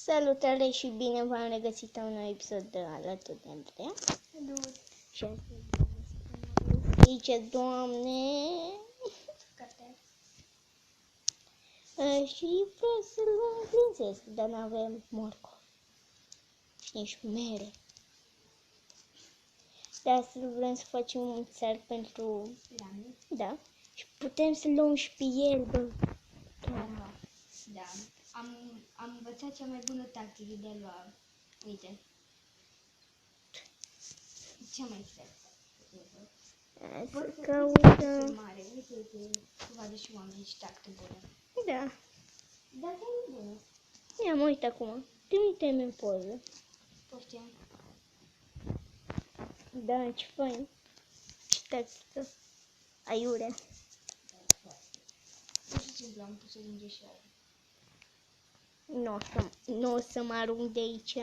Salutare și bine v-am regăsit la un nou episod de alături de Andreea. Salut! Și aici, Doamne! Carte. Și vreau să luăm prințesă, dar nu avem morcov. Și nici mere. De astăzi vrem să facem un țar pentru... Lani. Da. Și putem să luăm și pe el, bă. Da. Am învățat cea mai bună tactică de a lua. Uite. Cea mai stressă. Să caută... Mare. Uite, să vadă și oamenii și tactă bună. Da. Da, e bună. Ia mă uit acum. Trimite-mi în poză. Poftim. Da, ce fain. Ce tactică. Aiurea. Pur și simplu am pus-o din gheșoară. Nu o să mă arunc de aici.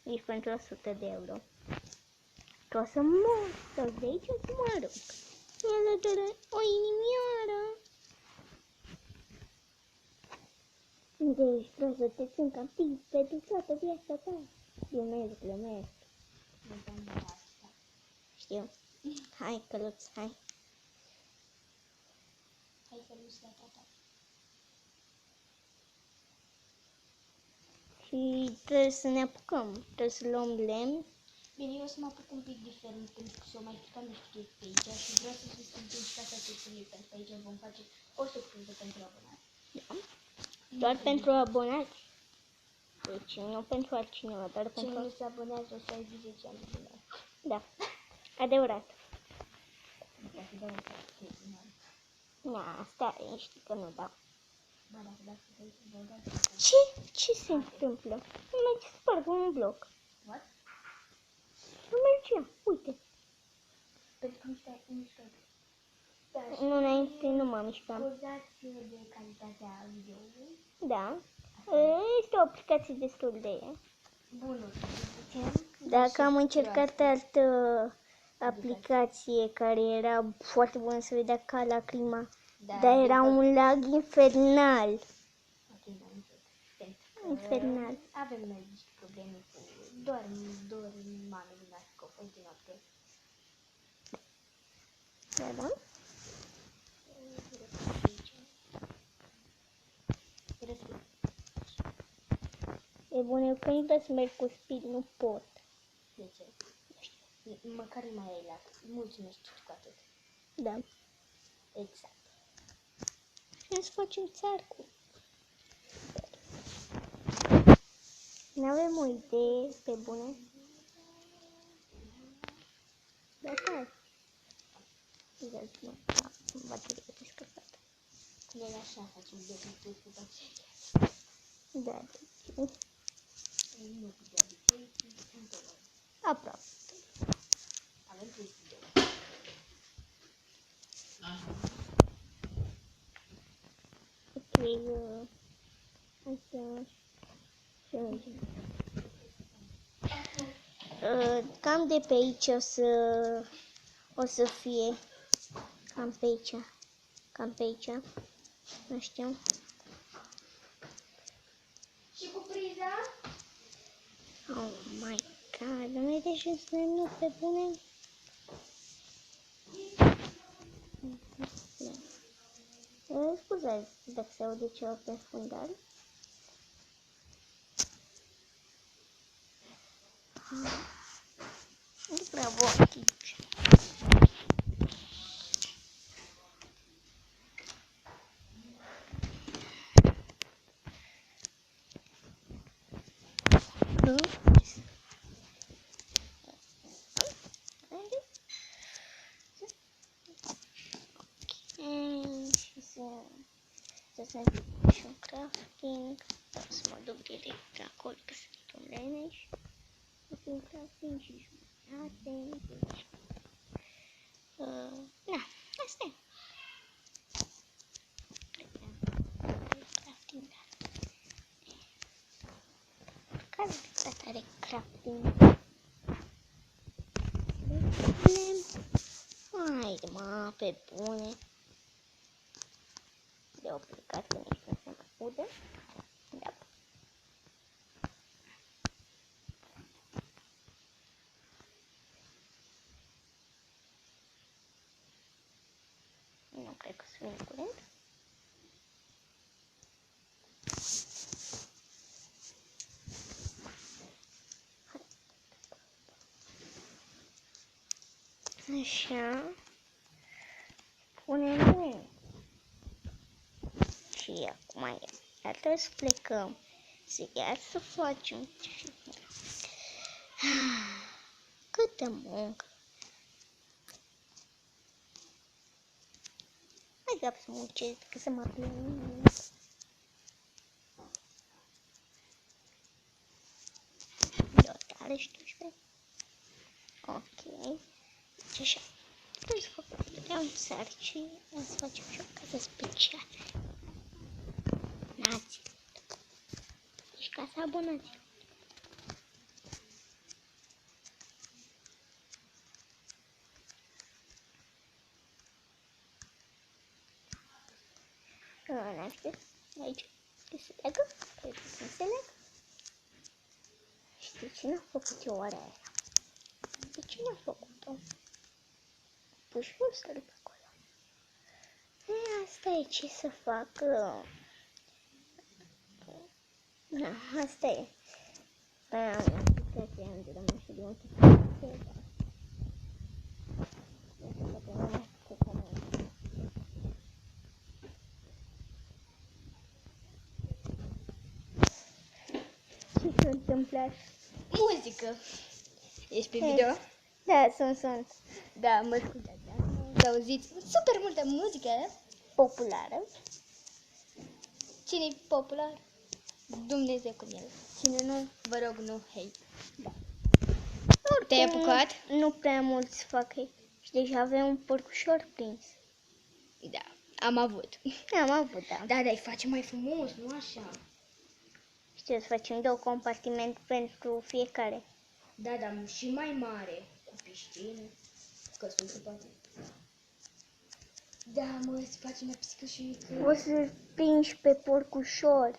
Nici pentru 100 de euro. Că o să mor. Sau de aici o să mă arunc. El adoră o inimioară. Deci vreau să te țin captiv pentru toată viața ta. Glumesc. Nu te-am dat asta. Știu. Hai, căluț, hai. Hai să luți la tata. Și trebuie să ne apucăm. Trebuie să luăm lemn. Bine, eu o să mă apuc un pic diferit pentru că s-o mai stricat nu știu pe aici și vreau să susținem și casa tuturor pentru că aici vom face o surpriză pentru abonați. Da. Doar pentru abonați. Deci nu pentru altcineva, doar Cine pentru... nu se abonează o să aibă 10 ani de la. Da. Adevărat. Dacă dau o să Na, stai, știi că nu dau. Ba, dacă vrei să vă dau. Ce se întâmplă? Nu merge să spargă un bloc. What? Nu merge, uite. Pentru că nu știu. Da, și Nu, înainte nu mă mișcam. scuzați de calitatea videoului. Da. Este o aplicație destul de... Bună, Dacă am încercat altă aplicație care era foarte bună, se vedea ca la clima, dar era un lag infernal. Ok, m-am înțeles. Infernal. Avem noi niște probleme cu dorm mame din asta, că au fost din noapte. Da, da? E bun, eu când vreau să merg cu speed, nu pot. De ce? Măcar nu mai ai lag. Mulțumesc cu atât. Da. Exact. Vrem să facem țar cu... N-avem o idee pe bune. Da, hai. Uitați-mă, bateria descărcată. Noi așa facem de obicei cu bacteria. Da, deci... Nu cu de obicei, întotdeauna. Aproape. Avem 3 video. Ok, hai să... Ce mergem? Cam de pe aici o să fie. Cam pe aici. Cam pe aici. Nu știu. Și cu priza? Oh my god, nu mai deși să nu pe bune. Scuzați dacă se aude ceva pe fundal. Nu prea bun aici. Și să fac și un crafting. O să mă duc direct acolo că sunt un leneș. Să fac un crafting și jumătate. Deci, na, asta e. Crafting, da. Care are crafting? Haide, mă, pe bune. De o plecat că nici nu se mai aude. Da. Sper că să vină curând. Așa. Punem. Și acum iar trebuie să plecăm. Iar să facem. Câtă muncă. Hai gata să muncesc, că să mă plâng. Dotare și 12. Ok. Deci așa. Trebuie să fac un sarcini. Să facem și o casă specială. Nații. Deci casa abonaților. Aici se leagă, aici nu se leagă. Și de cine a făcut eu oarea aia? De cine a făcut-o? Pui și eu să-l pe acolo. Asta e ce să fac. Da, asta e. Am aplicația unde rămân și de multe. Ce s-a întâmplat? Muzică! Ești pe video? Da, sunt. Da, mă scuzați. Să auziți super multă muzică Populară. Cine-i popular? Dumnezeu cu el. Cine nu, vă rog, nu hate. Da. Te-ai apucat? Nu prea mulți fac hate. Și deja avem un porcușor prins. Da, am avut. Am avut, da. Da, dar îi face mai frumos, nu așa. Știu, să facem 2 compartimente pentru fiecare. Da, dar și mai mare, cu piscină, căsul se poate. Da, mă, se face la pisică și mică. O să-l pringi pe porcușor.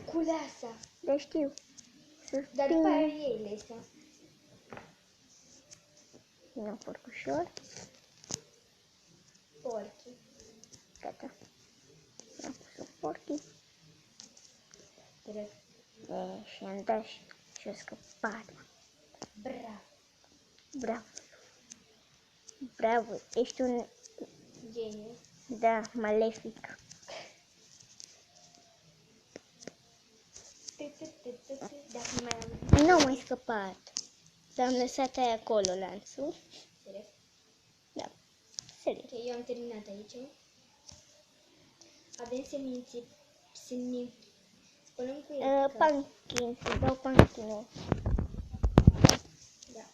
Cu leasa. Da, știu. Să-l Dar după aia pringi. ei leasa. Vină porcușor. Porchi. Gata. Am pus un porchi. Cred. Și am dat și-o scăpat. Bravo. Bravo. Bravo. Ești un, Geniu. da, malefic. Dacă nu mai am. Nu am mai scăpat. Dar am lăsat aia acolo, lanțul. Serios? Da. Serios. Ok, eu am terminat aici. Avem semințe. Spălăm cu el. Pumpkin. Să dau pumpkin-ul. Da.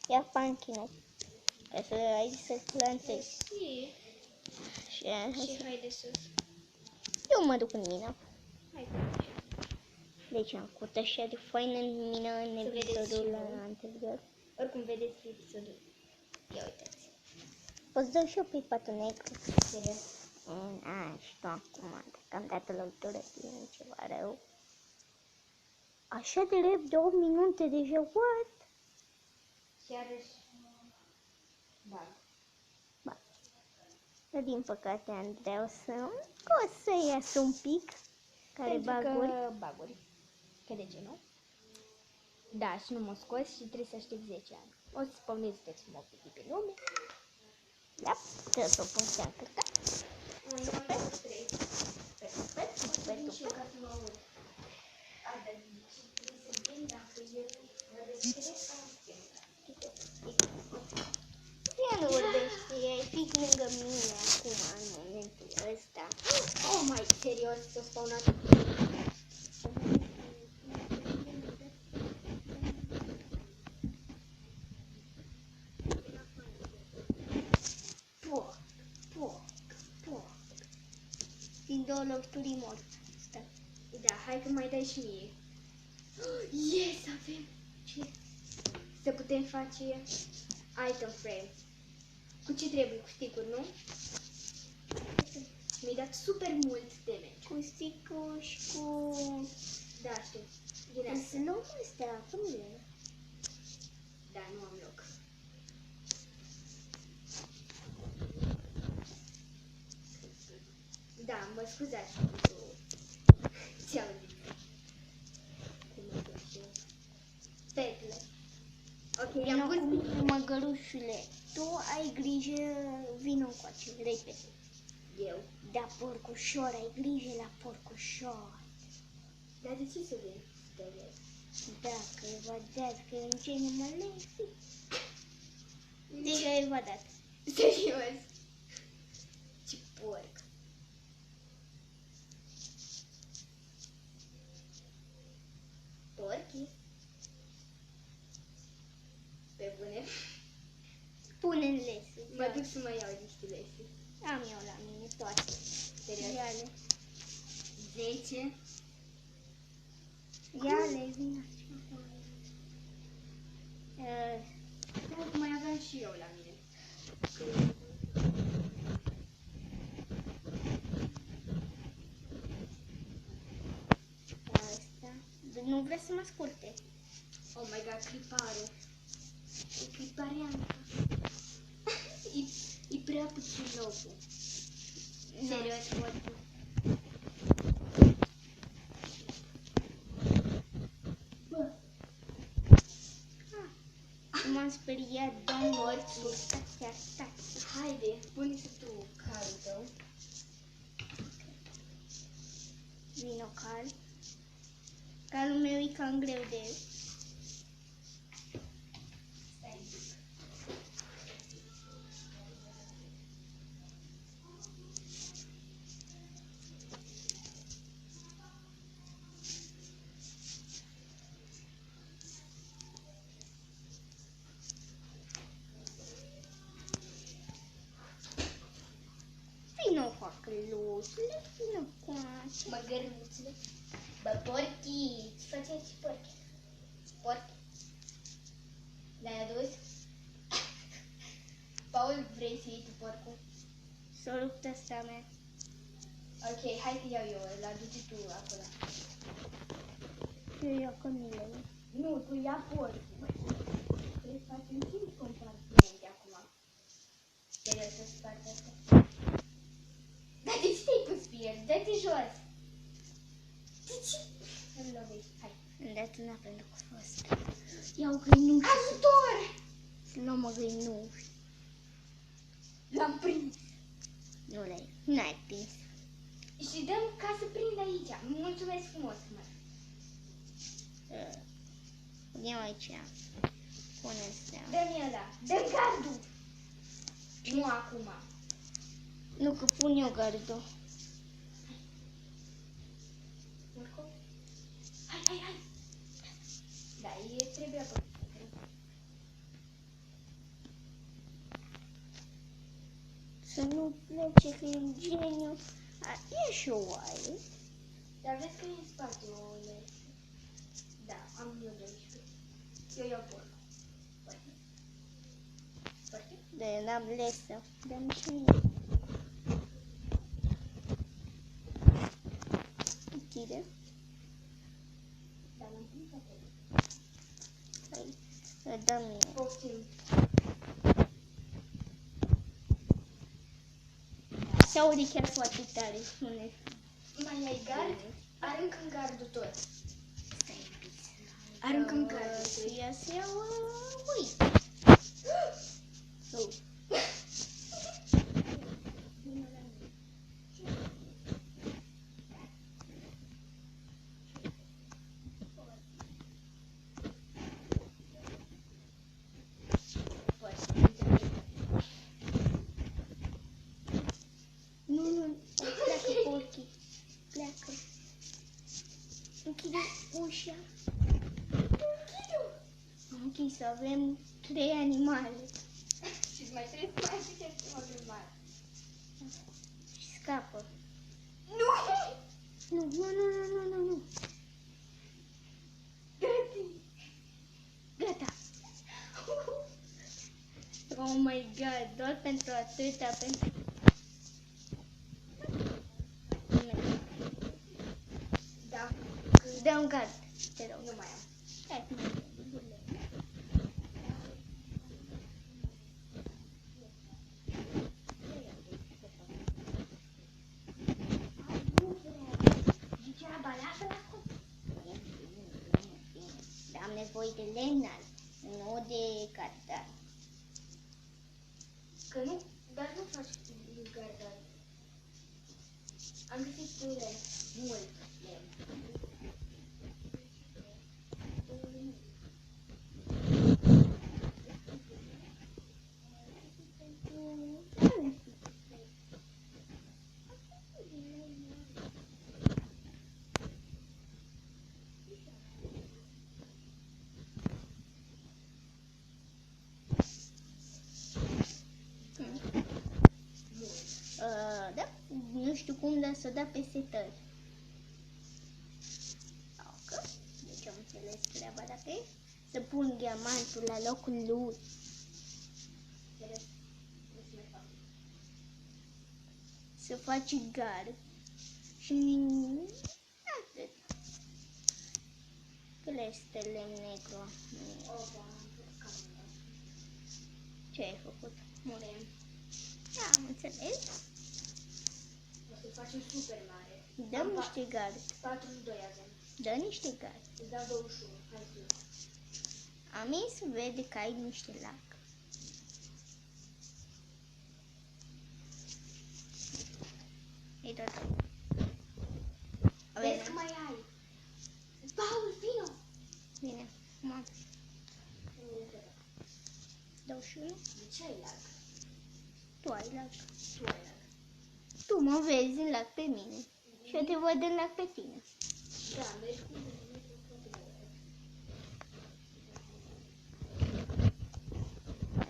Ia pumpkin-ul. Ca să ai să lansezi. Și Și hai de sus. eu mă duc în mină. Hai cu aici. Deci am făcut așa de faină în mină în Să vedeți episodul și voi. anterior. Oricum vedeți episodul. Ia uitați. Poți dau și eu pe patul negru. Serios? Și tu acum, dacă am dat o lovitură, e ceva rău. Așa de rept, 2 minute deja, what? Iarăși. Bag. Ba. Dar din păcate, Andrei, o să iasă un pic. Care Pentru baguri. că baguri. Că de ce nu? Da, și nu mă scos și trebuie să aștept 10 ani. O să spawnezi toți mobili pe lume. Da, trebuie să o pun să încărcat. Ea nu vorbește, e fix lângă mine acum, în momentul ăsta. Oh, mai serios, s-a spawnat. Din 2 lovituri mort. Stai. Da, hai că mai dai și mie. Yes, avem! Ce? Să putem face item frame. Cu ce trebuie? Cu sticuri, nu? Mi-ai dat super mult damage. Cu sticul și cu... Da, știu. Din asta. Însă nu astea, cum e? Da, nu am loc. scuzați pentru ce am zis. Cum mă place. Petle. Ok, i-am pus... Acum, măgărușule, tu ai grijă, vină încoace, repede. Eu. Da, porcușor, ai grijă la porcușor. Dar de ce să vin? Dacă evadează că în ce nu mă lesi. Deja evadat. Serios? Ce porc. Porchi? Pe bune? Pune în lesul. Mă duc să mă iau niște lesuri. Am eu la mine toate. Serios? Ia-le. 10. Ia-le, vină. Da, mai aveam și eu la mine. Asta. Nu vrea să mă asculte. Oh my god, cliparul. E clipareantă. E prea puțin locul. Serios, porcul. Bă. M-am speriat, domnul Orțu. Stați. Haide, pune și tu calul tău. Vino cal. Calul meu e cam greu de el. Stai un pic. Vino, făcăluțule, vino coace. Măgăruțule. Bă, porchi, ce faceți porchi? Porchi? L-ai adus? Paul, vrei să iei tu porcul? S-o luptă asta mea. Ok, hai că iau eu, îl aduci tu acolo. Eu iau cămilele. Nu, tu ia porcul. Trebuie să facem 5 compartimente acum. Serios, să spargi asta? Dar de ce te-ai pus pe el? Dă-te jos! De ce? Îmi lovești, hai. Îndată înapoi pentru că a fost. Iau găinuși. Ajutor! Să luăm o găinuși. L-am prins. N-ai prins. Și dăm ca să prind aici. Mulțumesc frumos, mă. Punem aici. Pune seama. Dă-mi ăla. Dă-mi gardul. Nu acum. Nu, că pun eu gardul. Hai. Da, trebuie acolo. Să nu plece că e un geniu. E și o oaie. Dar vezi că e în spate o lesă. Da, am eu 12. Eu iau porc. Porc? Da, eu n-am lesă. Dă-mi și mie. Închide. Da, l-am prins acolo. Hai, dă mie. Poftim. Se aude chiar foarte tare. Spune. Mai ai gard? Aruncă-mi gardul tot. Aruncă-mi gardul tot. Ia să iau ui. Oh. Nu, pleacă porcii. Pleacă. Închide ușa. Am închis, avem 3 animale. Și mai trebuie să mai aducem ceva de mare. Și scapă. Nu! Nu. Gata. Oh my god, doar pentru atâta, pentru... Da. Dă un gard, te rog. Nu mai am. Hai, nevoie de lemn alb, nu de cardan. Că nu, dar nu faci din gardan. Am găsit lemn, mult lemn. Da, nu știu cum, dar să o da pe setări. Ok, deci am înțeles treaba dacă e. Să pun diamantul la locul lui. Să faci gard. Și atât. Că le este lemn negru. Ce ai făcut? Murem. Da, am înțeles. O să facem super mare. Dăm niște gard. 42 avem. Dă niște gard. Îți dau 21. Hai sus. Amin se vede că ai niște lac. E tot. Vezi că mai ai. Paul, vino! Bine, mă. 21. De ce ai lag? Tu ai lac. Tu ai lag. Tu mă vezi în lac pe mine. Și eu te văd în lac pe tine. Da, mergi cu mine.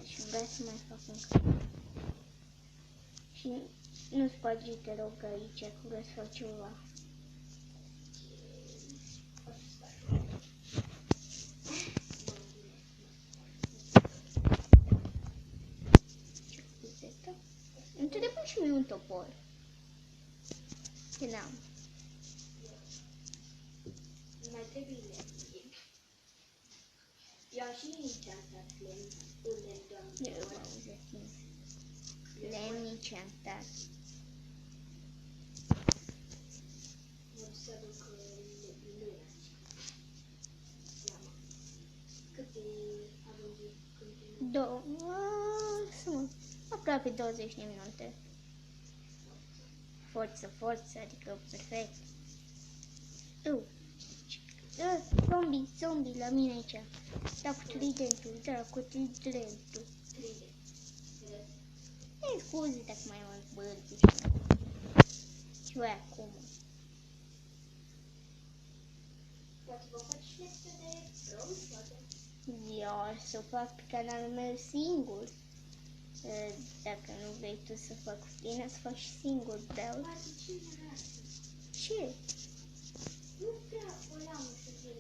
Și vreau să mai fac încă. Și nu spargi, te rog, aici, că vreau să fac ceva. Îmi trebuie și mie un topor. Că n-am. Mai trebuie lemn. Eu am și enchantat lemn. Un lemn, doamne. Eu vă auzit. Lemn enchantat. Vor să aduc luna. Ia-mă. Câte avem de câte? Aproape 20 de minute. Forță, adică perfect. Zombie la mine aici. Da cu tridentul. Scuze dacă mai am bălți. Și voi acum. Poate vă faci și este de rău, poate. Eu să fac pe canalul meu singur. Dacă nu vrei tu să fac cu tine, să faci singur, vreau. Poate cine arată? Ce? Nu prea voiam să fie cu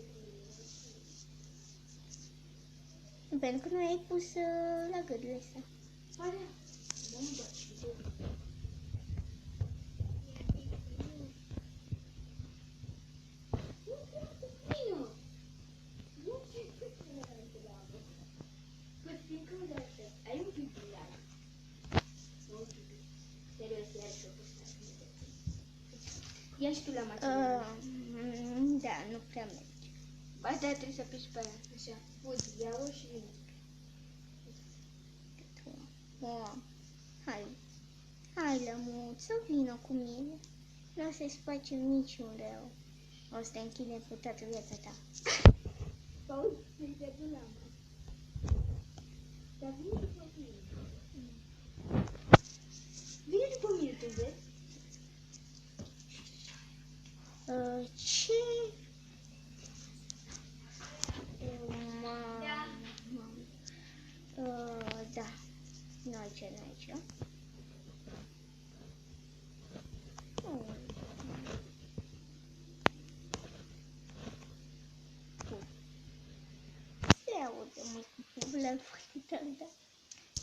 mine. Pentru că nu ai pus la gârile astea. Pare, nu-mi baci tu. Ai un pic de lag. Nu un pic. Serios, iar și-o pus la mine. Ia și tu la mașină. Da, nu prea merge. Ba, da, trebuie să apeși pe aia. Așa. Uite, ia-o și vine. Hai, lămuță, vină cu mine. Nu o să-ți facem niciun rău. O să te închidem cu toată viața ta. Paul, mi-ai pierdut lama. Dar vine după mine. Vine după mine, tu vezi? Ce? Da. Nu aici. Se aude mult la foarte da.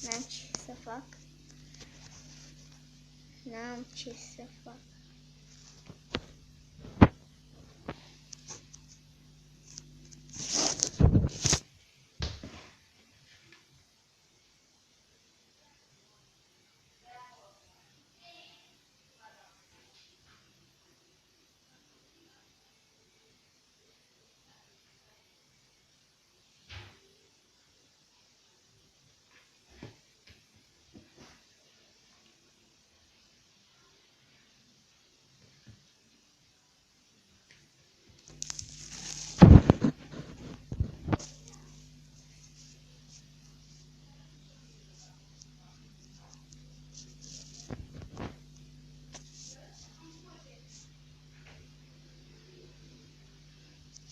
N-am ce să fac.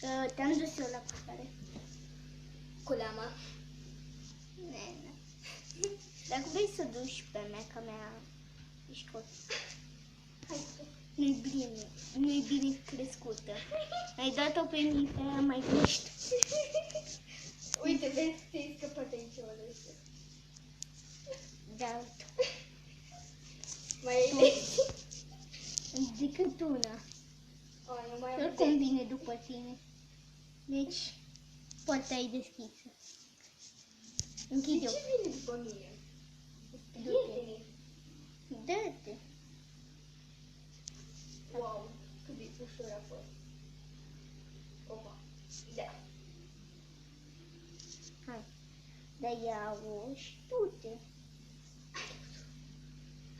Te-am dus eu la plecare. Cu lama. Nene. Dacă vrei să duci pe meca mea, ești scot. Hai. Nu-i bine crescută. Ai dat-o pe mine, pe aia mai crește. Uite, vezi, ți-ai scăpat aici o lăsă. Da, Mai ai decât una. O, nu mai am Oricum vine după tine. Deci, poate ai deschisă. Închid De eu. ce vine după mine? Du-te. Dă-te. Wow, cât de ușor a fost. Opa, da. Hai. Dar ia-o și du-te.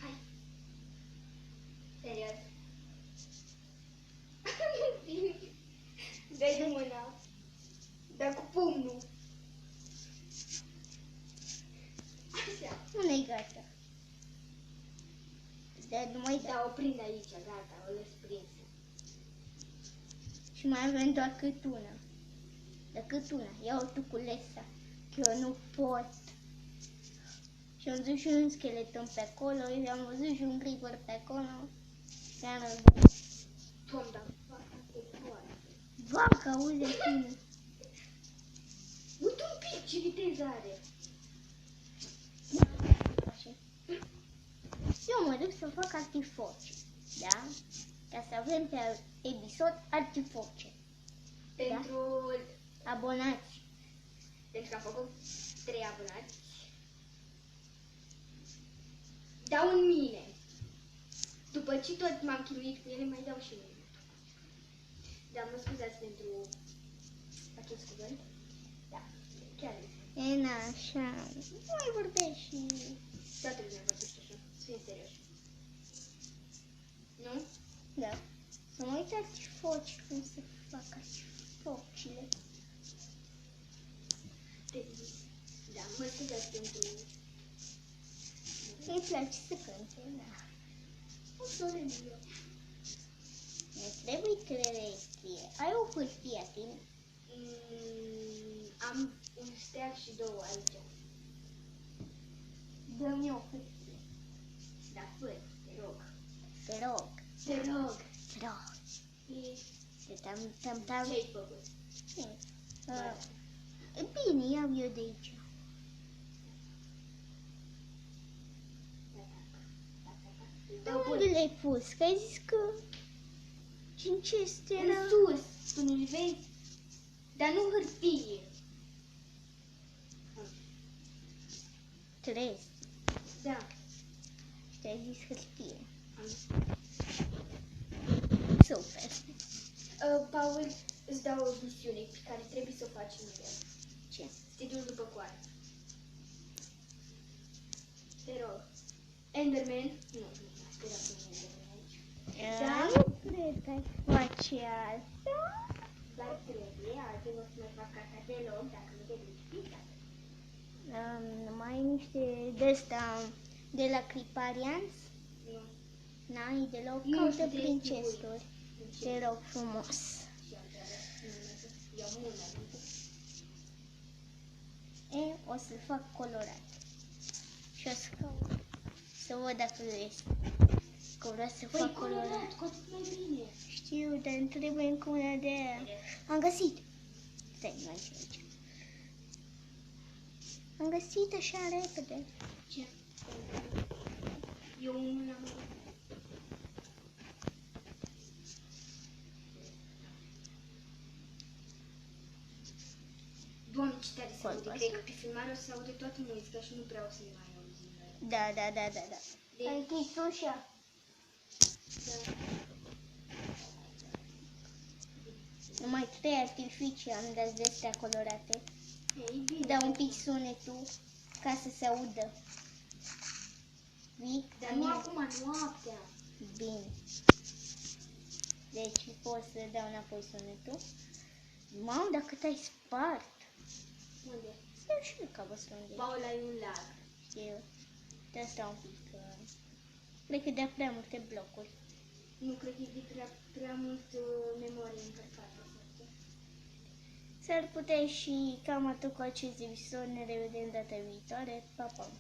Hai. Serios. Dai mâna. Dar cu pumnul. Așa. Nu-i gata. Dar nu mai da. Da, o prind aici, gata, o lăs prinsă. Și mai avem doar cât una. Dar cât una. Ia-o tu cu lesa. Că eu nu pot. Și am văzut și un scheleton pe acolo. Am văzut și un creeper pe acolo. Și-am răzut. Tom, da, faca te poate. Vaca, auzi tine. Uite un pic ce viteză are. Eu mă duc să fac artifoce. Da? Ca să avem pe episod artifoce. Pentru, Abonați. pentru că am făcut 3 abonați. Dau în mine. După ce tot m-am chinuit cu ele, mai dau și mine. Dar mă scuzați pentru acest cuvânt. Da, chiar este. E, na, așa. Nu mai vorbești și... Toată lumea vorbește așa. Să fim serioși. Nu? Da. Să mă uit artifoci, cum se fac artifocile. Da, mă scuzați pentru... Îi place să cânte, da. O soră eu. Ne trebuie crerestie. Ai o hârtie a tine? Am un steag și 2 aici. Dă-mi o hârtie. Da, fă, te rog. Te rog. Te rog. Te rog. Ce-ai făcut? Bine, iau eu de aici. Dar unde le-ai pus? Că ai zis că 5 este În era... sus, tu nu-l vezi? Dar nu hârtie. Trei. Da. Și ai zis hârtie. Am. Super. Paul, îți dau o misiune pe care trebuie să o faci în el. Ce? Să te duci după coară. Te rog. Enderman? Nu, sper să nu Enderman aici. Da? Nu cred că ai face asta. Dar trebuie, altfel o să mai fac asta deloc dacă nu te duci picat. Mai ai niște de-asta de la Criparians? Nu. N-ai deloc? Nu Caută știu, prin trebuie să chesturi. Te rog frumos. Și am tras iau mâna. O să-l fac colorat. Și o să caut. Să văd dacă vezi. Că vreau să Păi fac colorat. colorat, cu atât mai bine. Știu, dar îmi trebuie încă una de aia. Am găsit. Stai, mai știu aici. Am găsit așa repede. Ce? Eu mâna mea. Doamne, ce tare se aude. Cred că pe filmare o să se aude toată muzica și nu prea o să ne mai auzim. Da. De- Ai închis ușa. Da. Numai 3 artificii am dat de astea colorate. Ei, bine. Dau un pic sunetul ca să se audă. Vii? Dar nu acum, noaptea. Bine. Deci pot să dau înapoi sunetul. Mamă, dar cât ai spart. Unde? Eu știu că vă spun de Paul, ai un lag. știu. De asta un pic. Cred că de prea multe blocuri. Nu cred că e de prea mult memorie încărcată. S-ar putea și cam atât cu acest episod. Ne revedem data viitoare. Pa, pa!